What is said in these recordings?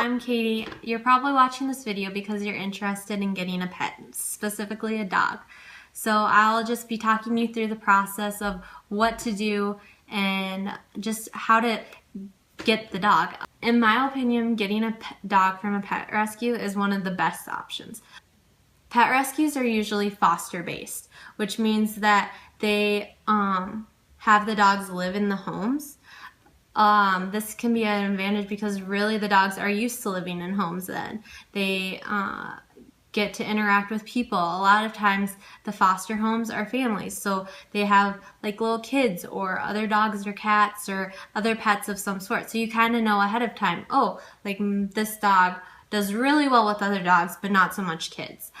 I'm Katie. You're probably watching this video because you're interested in getting a pet, specifically a dog. So I'll just be talking you through the process of what to do and just how to get the dog. In my opinion, getting a dog from a pet rescue is one of the best options. Pet rescues are usually foster based, which means that they have the dogs live in the homes. This can be an advantage because really the dogs are used to living in homes then. They get to interact with people. A lot of times the foster homes are families, so they have like little kids or other dogs or cats or other pets of some sort. So you kind of know ahead of time, oh, like this dog does really well with other dogs, but not so much kids.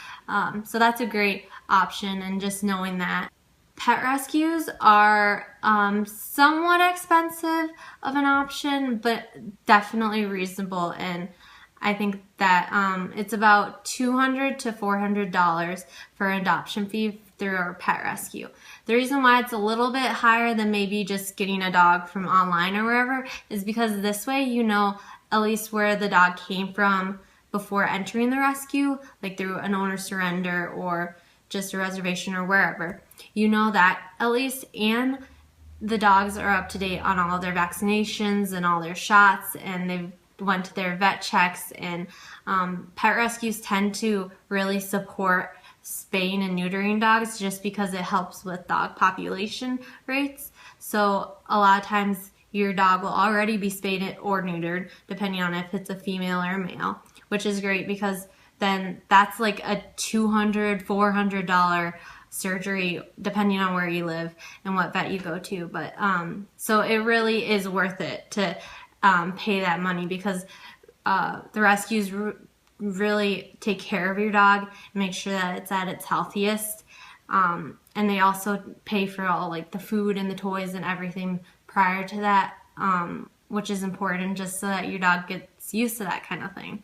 So that's a great option, and just knowing that. Pet rescues are somewhat expensive of an option, but definitely reasonable, and I think that it's about $200 to $400 for an adoption fee through our pet rescue. The reason why it's a little bit higher than maybe just getting a dog from online or wherever is because this way you know at least where the dog came from before entering the rescue, like through an owner surrender or just a reservation or wherever. You know that at least, and the dogs are up to date on all of their vaccinations and all their shots, and they've went to their vet checks, and pet rescues tend to really support spaying and neutering dogs just because it helps with dog population rates. So a lot of times your dog will already be spayed or neutered depending on if it's a female or a male, which is great because then that's like a $200, $400 surgery depending on where you live and what vet you go to. But so it really is worth it to pay that money because the rescues really take care of your dog and make sure that it's at its healthiest. And they also pay for all like the food and the toys and everything prior to that, which is important just so that your dog gets used to that kind of thing.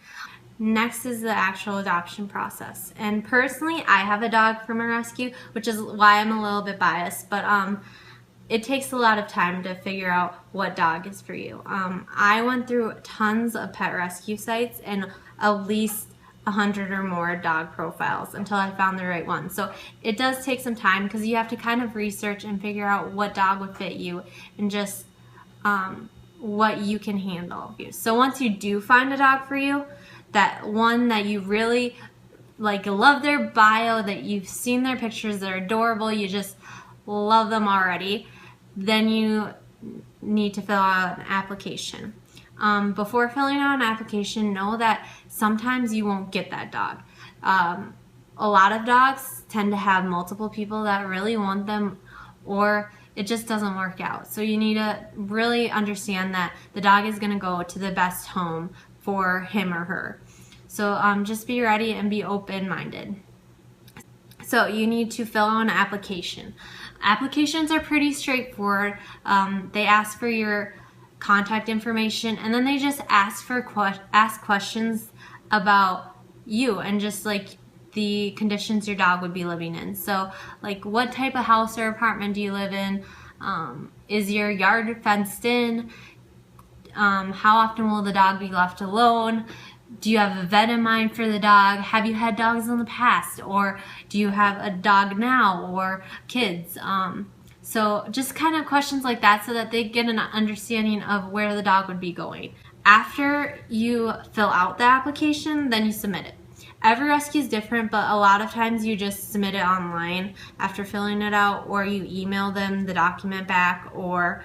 Next is the actual adoption process. And personally, I have a dog from a rescue, which is why I'm a little bit biased, but it takes a lot of time to figure out what dog is for you. I went through tons of pet rescue sites and at least 100 or more dog profiles until I found the right one. So it does take some time because you have to kind of research and figure out what dog would fit you and just what you can handle. So once you do find a dog for you, that one that you really like, love their bio, that you've seen their pictures, they're adorable, you just love them already, then you need to fill out an application. Before filling out an application, know that sometimes you won't get that dog. A lot of dogs tend to have multiple people that really want them, or it just doesn't work out. So you need to really understand that the dog is going to go to the best home for him or her. So just be ready and be open-minded. So you need to fill out an application. Applications are pretty straightforward. They ask for your contact information, and then they just ask questions about you and just like the conditions your dog would be living in. So like, what type of house or apartment do you live in? Is your yard fenced in? How often will the dog be left alone? Do you have a vet in mind for the dog? Have you had dogs in the past? Or do you have a dog now or kids? So just kind of questions like that so that they get an understanding of where the dog would be going. After you fill out the application, then you submit it. Every rescue is different, but a lot of times you just submit it online after filling it out, or you email them the document back, or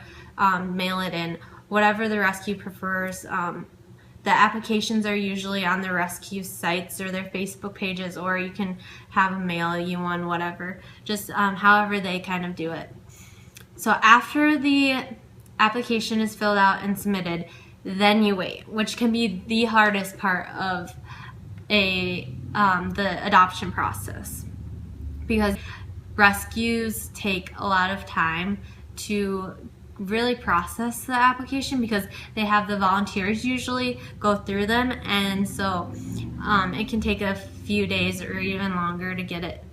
mail it in, whatever the rescue prefers. The applications are usually on the rescue sites or their Facebook pages, or you can have them mail you one, whatever, just however they kind of do it. So after the application is filled out and submitted, then you wait, which can be the hardest part of the adoption process, because rescues take a lot of time to really process the application because they have the volunteers usually go through them, and so it can take a few days or even longer to get it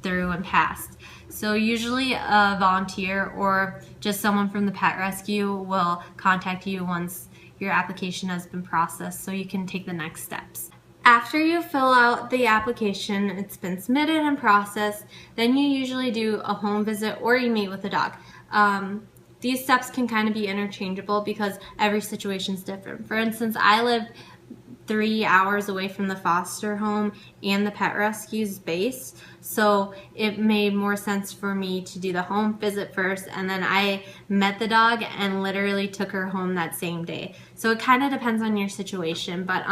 through and passed. So usually a volunteer or just someone from the pet rescue will contact you once your application has been processed so you can take the next steps. After you fill out the application, it's been submitted and processed, then you usually do a home visit or you meet with the dog. These steps can kind of be interchangeable because every situation is different. For instance, I lived 3 hours away from the foster home and the pet rescue's base, so it made more sense for me to do the home visit first, and then I met the dog and literally took her home that same day. So it kind of depends on your situation, but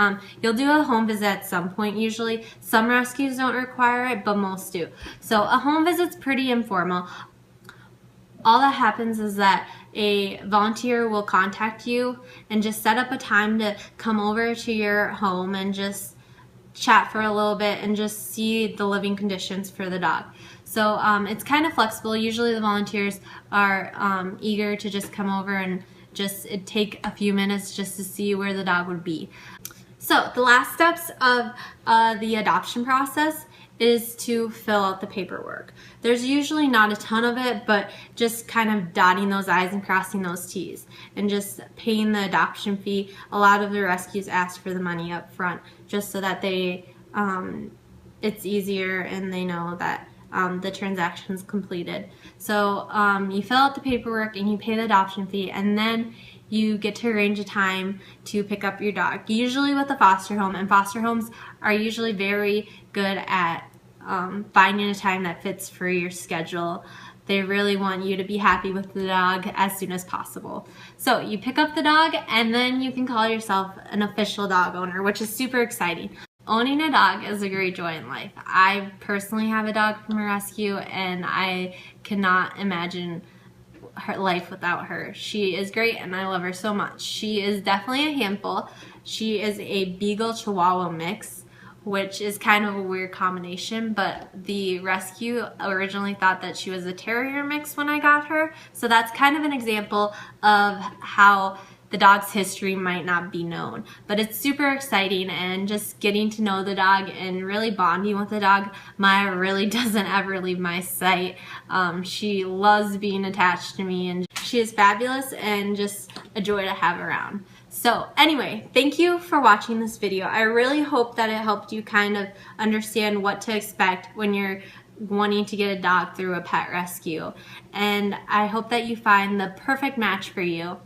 you'll do a home visit at some point usually. Some rescues don't require it, but most do. So a home visit's pretty informal. All that happens is that a volunteer will contact you and just set up a time to come over to your home and just chat for a little bit and just see the living conditions for the dog. So it's kind of flexible. Usually the volunteers are eager to just come over and just take a few minutes just to see where the dog would be. So the last steps of the adoption process is to fill out the paperwork. There's usually not a ton of it, but just kind of dotting those I's and crossing those T's and just paying the adoption fee. A lot of the rescues ask for the money up front just so that it's easier and they know that the transaction's completed. So you fill out the paperwork and you pay the adoption fee, and then you get to arrange a time to pick up your dog, usually with a foster home, and foster homes are usually very good at finding a time that fits for your schedule. They really want you to be happy with the dog as soon as possible. So you pick up the dog and then you can call yourself an official dog owner, which is super exciting. Owning a dog is a great joy in life. I personally have a dog from a rescue and I cannot imagine her life without her. She is great and I love her so much. She is definitely a handful. She is a Beagle Chihuahua mix, which is kind of a weird combination, but the rescue originally thought that she was a terrier mix when I got her. So that's kind of an example of how the dog's history might not be known. But it's super exciting, and just getting to know the dog and really bonding with the dog. Maya really doesn't ever leave my sight. She loves being attached to me, and she is fabulous and just a joy to have around. So anyway, thank you for watching this video. I really hope that it helped you kind of understand what to expect when you're wanting to get a dog through a pet rescue. And I hope that you find the perfect match for you.